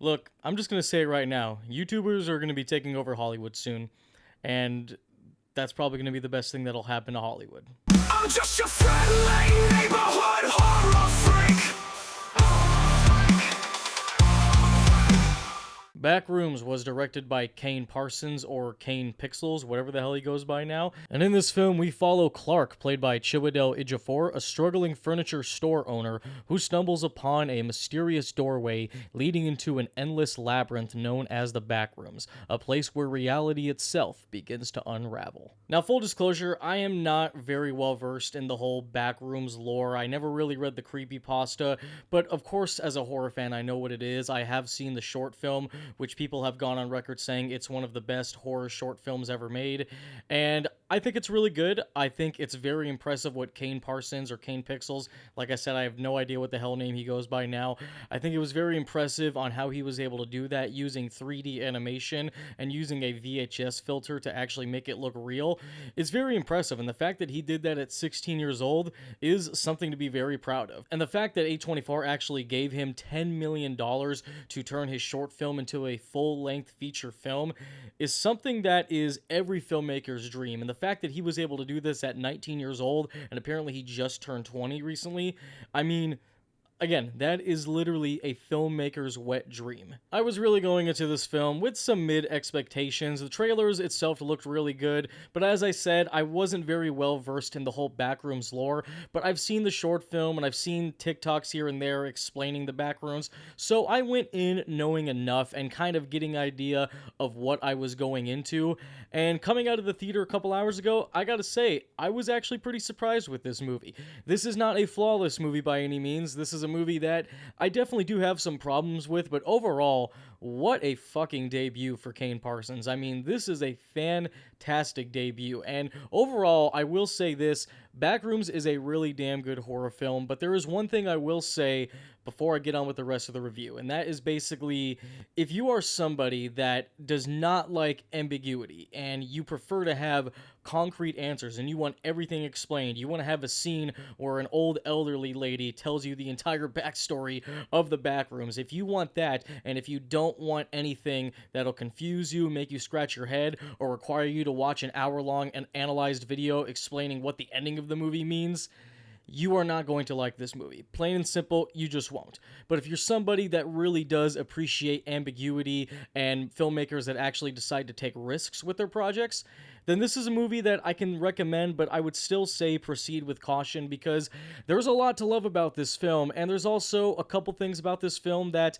Look, I'm just gonna say it right now. YouTubers are gonna be taking over Hollywood soon, and that's probably gonna be the best thing that'll happen to Hollywood. I'm just your friendly neighborhood horror freak. Backrooms was directed by Kane Parsons, or Kane Pixels, whatever the hell he goes by now. And in this film, we follow Clark, played by Chiwetel Ejiofor, a struggling furniture store owner who stumbles upon a mysterious doorway leading into an endless labyrinth known as the Backrooms, a place where reality itself begins to unravel. Now, full disclosure, I am not very well versed in the whole Backrooms lore. I never really read the creepypasta, but of course, as a horror fan, I know what it is. I have seen the short film, which people have gone on record saying it's one of the best horror short films ever made, and I think it's really good. I think it's very impressive what Kane Parsons, or Kane Pixels, like I said, I have no idea what the hell name he goes by now. I think it was very impressive on how he was able to do that using 3D animation and using a VHS filter to actually make it look real. It's very impressive, and the fact that he did that at 16 years old is something to be very proud of. And the fact that A24 actually gave him $10 million to turn his short film into a full-length feature film is something that is every filmmaker's dream. And the fact that he was able to do this at 19 years old, and apparently he just turned 20 recently, I mean, again, that is literally a filmmaker's wet dream. I was really going into this film with some mid expectations. The trailers itself looked really good, but as I said, I wasn't very well versed in the whole Backrooms lore, but I've seen the short film and I've seen TikToks here and there explaining the Backrooms, so I went in knowing enough and kind of getting an idea of what I was going into. And coming out of the theater a couple hours ago, I gotta say, I was actually pretty surprised with this movie. This is not a flawless movie by any means. This is a movie that I definitely do have some problems with, but overall, what a fucking debut for Kane Parsons. I mean, this is a fantastic debut, and overall, I will say this, Backrooms is a really damn good horror film, but there is one thing I will say before I get on with the rest of the review, and that is basically, if you are somebody that does not like ambiguity, and you prefer to have concrete answers, and you want everything explained, you want to have a scene where an old elderly lady tells you the entire backstory of the Backrooms, if you want that, and if you don't want anything that'll confuse you, make you scratch your head, or require you to watch an hour-long and analyzed video explaining what the ending of the movie means, you are not going to like this movie. Plain and simple, you just won't. But if you're somebody that really does appreciate ambiguity and filmmakers that actually decide to take risks with their projects, then this is a movie that I can recommend, but I would still say proceed with caution, because there's a lot to love about this film, and there's also a couple things about this film that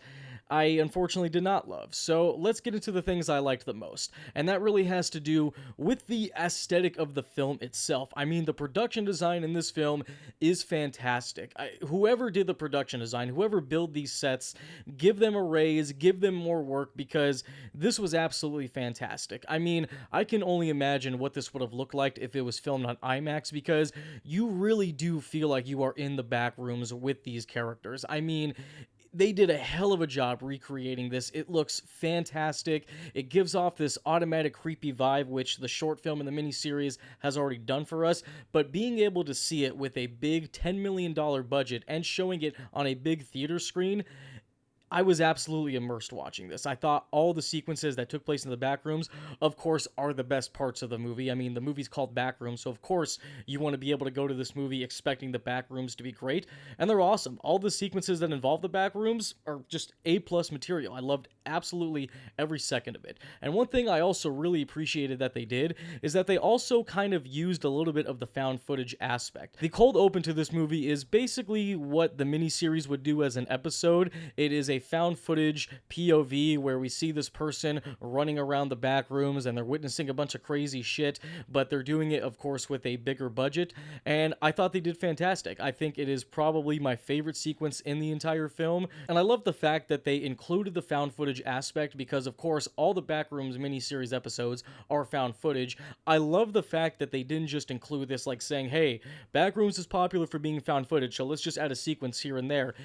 I unfortunately did not love. So let's get into the things I liked the most. And that really has to do with the aesthetic of the film itself. I mean, the production design in this film is fantastic. Whoever did the production design, whoever built these sets, give them a raise, give them more work, because this was absolutely fantastic. I mean, I can only imagine what this would have looked like if it was filmed on IMAX, because you really do feel like you are in the back rooms with these characters. I mean, they did a hell of a job recreating this. It looks fantastic. It gives off this automatic creepy vibe, which the short film and the miniseries has already done for us, but being able to see it with a big $10 million budget and showing it on a big theater screen, I was absolutely immersed watching this. I thought all the sequences that took place in the Backrooms, of course, are the best parts of the movie. I mean, the movie's called Backrooms, so of course you want to be able to go to this movie expecting the Backrooms to be great, and they're awesome. All the sequences that involve the Backrooms are just A-plus material. I loved absolutely every second of it. And one thing I also really appreciated that they did is that they also kind of used a little bit of the found footage aspect. The cold open to this movie is basically what the miniseries would do as an episode. It is a found footage POV where we see this person running around the back rooms and they're witnessing a bunch of crazy shit, but they're doing it, of course, with a bigger budget, and I thought they did fantastic. I think it is probably my favorite sequence in the entire film, and I love the fact that they included the found footage aspect because, of course, all the Backrooms miniseries episodes are found footage. I love the fact that they didn't just include this like saying, hey, Backrooms is popular for being found footage, so let's just add a sequence here and there.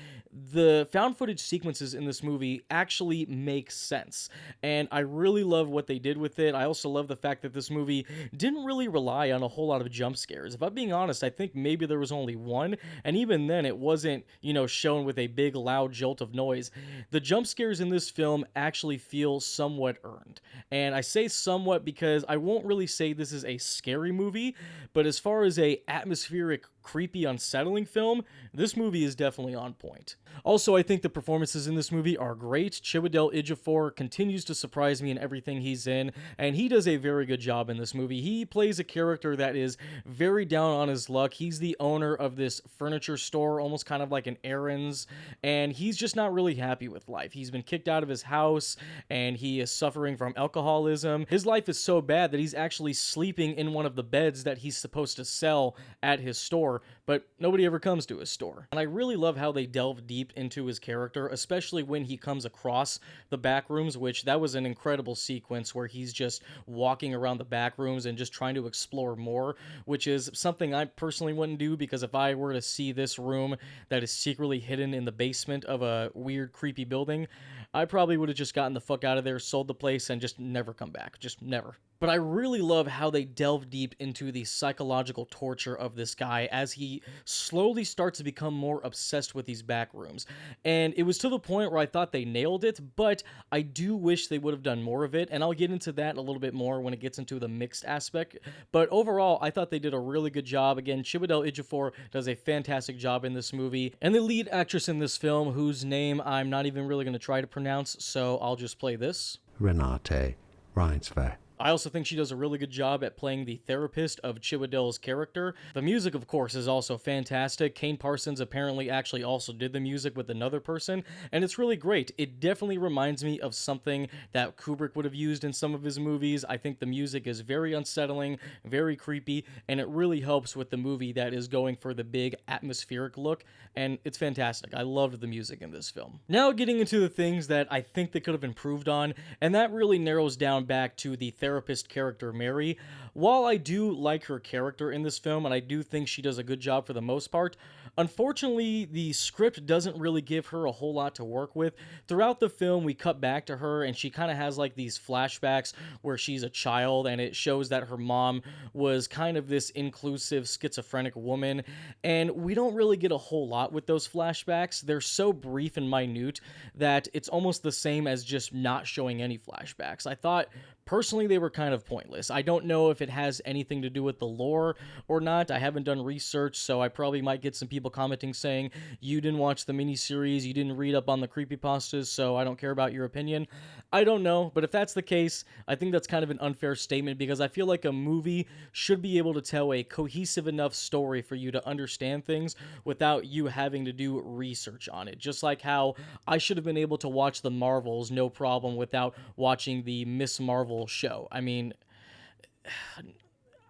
The found footage sequences performances in this movie actually make sense. And I really love what they did with it. I also love the fact that this movie didn't really rely on a whole lot of jump scares. If I'm being honest, I think maybe there was only one, and even then it wasn't, shown with a big loud jolt of noise. The jump scares in this film actually feel somewhat earned. And I say somewhat because I won't really say this is a scary movie, but as far as a atmospheric, creepy, unsettling film, this movie is definitely on point. Also, I think the performances in this movie are great. Chiwetel Ejiofor continues to surprise me in everything he's in, and he does a very good job in this movie. He plays a character that is very down on his luck. He's the owner of this furniture store, almost kind of like an Aaron's, and he's just not really happy with life. He's been kicked out of his house, and he is suffering from alcoholism. His life is so bad that he's actually sleeping in one of the beds that he's supposed to sell at his store, but nobody ever comes to his store. And I really love how they delve deep into his character, especially when he comes across the Backrooms, which that was an incredible sequence where he's just walking around the Backrooms and just trying to explore more, which is something I personally wouldn't do, because if I were to see this room that is secretly hidden in the basement of a weird, creepy building, I probably would have just gotten the fuck out of there, sold the place, and just never come back. Just never. But I really love how they delve deep into the psychological torture of this guy as he slowly starts to become more obsessed with these back rooms. And it was to the point where I thought they nailed it, but I do wish they would have done more of it, and I'll get into that a little bit more when it gets into the mixed aspect. But overall, I thought they did a really good job. Again, Chiwetel Ejiofor does a fantastic job in this movie, and the lead actress in this film, whose name I'm not even really going to try to pronounce, so I'll just play this. Renate Reinsve. I also think she does a really good job at playing the therapist of Chiwetel's character. The music, of course, is also fantastic. Kane Parsons apparently actually also did the music with another person, and it's really great. It definitely reminds me of something that Kubrick would have used in some of his movies. I think the music is very unsettling, very creepy, and it really helps with the movie that is going for the big atmospheric look, and it's fantastic. I loved the music in this film. Now getting into the things that I think they could have improved on, and that really narrows down back to the therapist character Mary. While I do like her character in this film, and I do think she does a good job for the most part, unfortunately the script doesn't really give her a whole lot to work with. Throughout the film we cut back to her and she kind of has like these flashbacks where she's a child, and it shows that her mom was kind of this inclusive schizophrenic woman, and we don't really get a whole lot with those flashbacks. They're so brief and minute that it's almost the same as just not showing any flashbacks. I thought personally they were kind of pointless. I don't know if it has anything to do with the lore or not. I haven't done research, so I probably might get some people commenting saying, you didn't watch the miniseries, you didn't read up on the creepypastas, so I don't care about your opinion. I don't know, but if that's the case, I think that's kind of an unfair statement, because I feel like a movie should be able to tell a cohesive enough story for you to understand things without you having to do research on it. Just like how I should have been able to watch the Marvels no problem without watching the Miss Marvel show. I mean,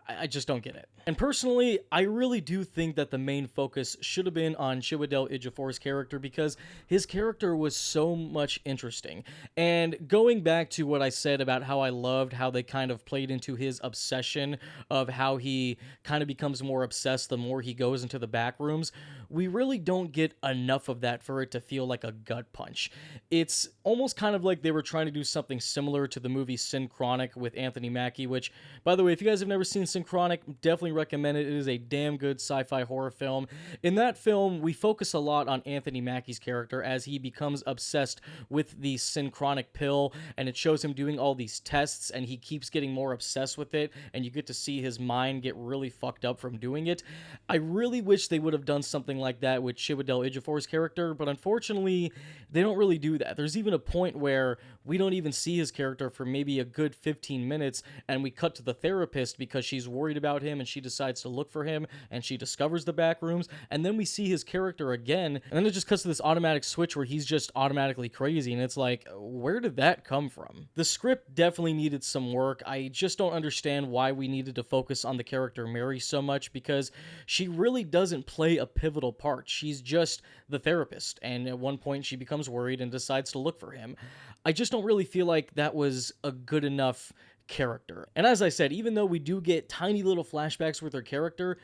I just don't get it. And personally, I really do think that the main focus should have been on Chiwetel Ejiofor's character, because his character was so much interesting. And going back to what I said about how I loved how they kind of played into his obsession of how he kind of becomes more obsessed the more he goes into the back rooms, we really don't get enough of that for it to feel like a gut punch. It's almost kind of like they were trying to do something similar to the movie Synchronic with Anthony Mackie, which, by the way, if you guys have never seen Synchronic, definitely recommend it. It is a damn good sci-fi horror film. In that film, we focus a lot on Anthony Mackie's character as he becomes obsessed with the synchronic pill, and it shows him doing all these tests, and he keeps getting more obsessed with it, and you get to see his mind get really fucked up from doing it. I really wish they would have done something like that with Chiwetel Ejiofor's character, but unfortunately, they don't really do that. There's even a point where we don't even see his character for maybe a good 15 minutes, and we cut to the therapist because she's worried about him, and she decides to look for him, and she discovers the back rooms, and then we see his character again, and then it just cuts to this automatic switch where he's just automatically crazy, and it's like, where did that come from? The script definitely needed some work. I just don't understand why we needed to focus on the character Mary so much, because she really doesn't play a pivotal part. She's just the therapist, and at one point she becomes worried and decides to look for him. I just don't really feel like that was a good enough character. And as I said, even though we do get tiny little flashbacks with her character,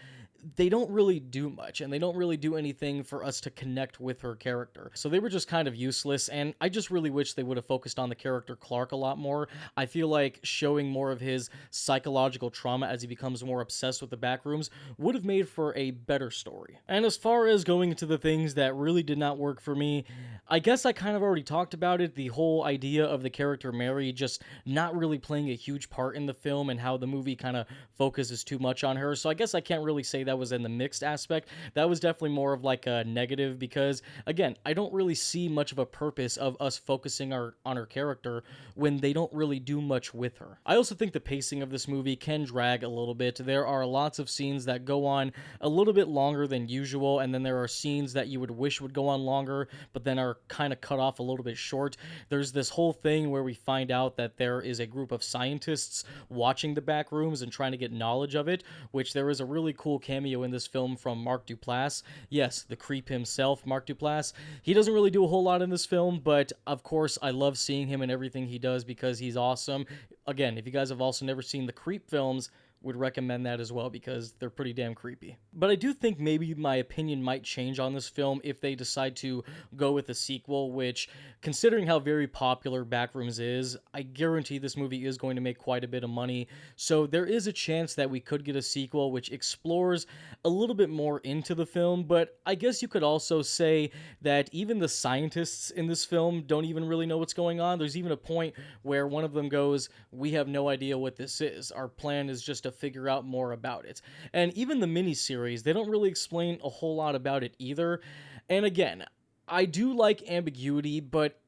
they don't really do much, and they don't really do anything for us to connect with her character. So they were just kind of useless, and I just really wish they would have focused on the character Clark a lot more. I feel like showing more of his psychological trauma as he becomes more obsessed with the Backrooms would have made for a better story. And as far as going into the things that really did not work for me, I guess I kind of already talked about it, the whole idea of the character Mary just not really playing a huge part in the film and how the movie kind of focuses too much on her. So I guess I can't really say that was in the mixed aspect. That was definitely more of like a negative because, again, I don't really see much of a purpose of us focusing on her character when they don't really do much with her. I also think the pacing of this movie can drag a little bit. There are lots of scenes that go on a little bit longer than usual, and then there are scenes that you would wish would go on longer, but then are kind of cut off a little bit short. There's this whole thing where we find out that there is a group of scientists watching the Backrooms and trying to get knowledge of it, which there is a really cool cameo in this film from Mark Duplass. Yes, the creep himself, Mark Duplass. He doesn't really do a whole lot in this film, but of course I love seeing him in everything he does because he's awesome. Again, if you guys have also never seen the Creep films, would recommend that as well because they're pretty damn creepy. But I do think maybe my opinion might change on this film if they decide to go with a sequel, which, considering how very popular Backrooms is, I guarantee this movie is going to make quite a bit of money. So there is a chance that we could get a sequel which explores a little bit more into the film, but I guess you could also say that even the scientists in this film don't even really know what's going on. There's even a point where one of them goes, "We have no idea what this is. Our plan is just to figure out more about it." And even the miniseries, they don't really explain a whole lot about it either. And again, I do like ambiguity, but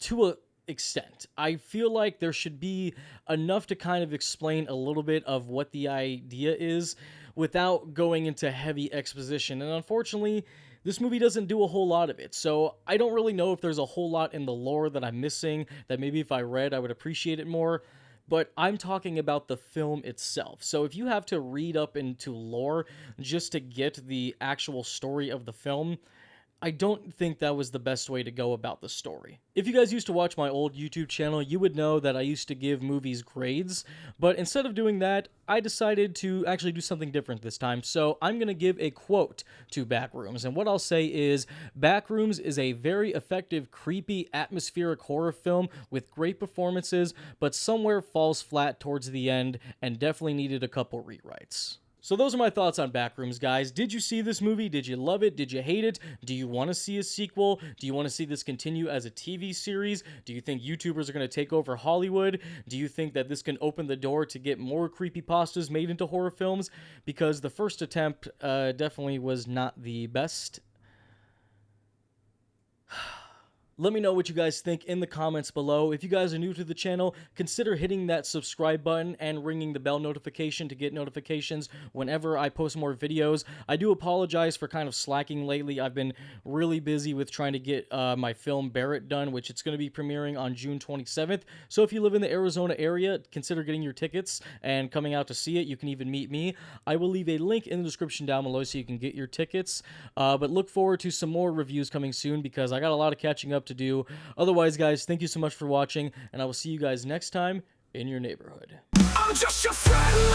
to a extent. I feel like there should be enough to kind of explain a little bit of what the idea is without going into heavy exposition. And unfortunately, this movie doesn't do a whole lot of it, so I don't really know if there's a whole lot in the lore that I'm missing that maybe if I read, I would appreciate it more. But I'm talking about the film itself. So if you have to read up into lore just to get the actual story of the film, I don't think that was the best way to go about the story. If you guys used to watch my old YouTube channel, you would know that I used to give movies grades, but instead of doing that, I decided to actually do something different this time. So I'm going to give a quote to Backrooms, and what I'll say is, Backrooms is a very effective, creepy, atmospheric horror film with great performances, but somewhere falls flat towards the end and definitely needed a couple rewrites. So those are my thoughts on Backrooms, guys. Did you see this movie? Did you love it? Did you hate it? Do you want to see a sequel? Do you want to see this continue as a TV series? Do you think YouTubers are going to take over Hollywood? Do you think that this can open the door to get more creepypastas made into horror films? Because the first attempt definitely was not the best. Let me know what you guys think in the comments below. If you guys are new to the channel, consider hitting that subscribe button and ringing the bell notification to get notifications whenever I post more videos. I do apologize for kind of slacking lately. I've been really busy with trying to get my film Barrett done, which it's going to be premiering on June 27th. So if you live in the Arizona area, consider getting your tickets and coming out to see it. You can even meet me. I will leave a link in the description down below so you can get your tickets. But look forward to some more reviews coming soon because I got a lot of catching up to do. Otherwise, guys, thank you so much for watching, and I will see you guys next time in your neighborhood. I'm just your friend.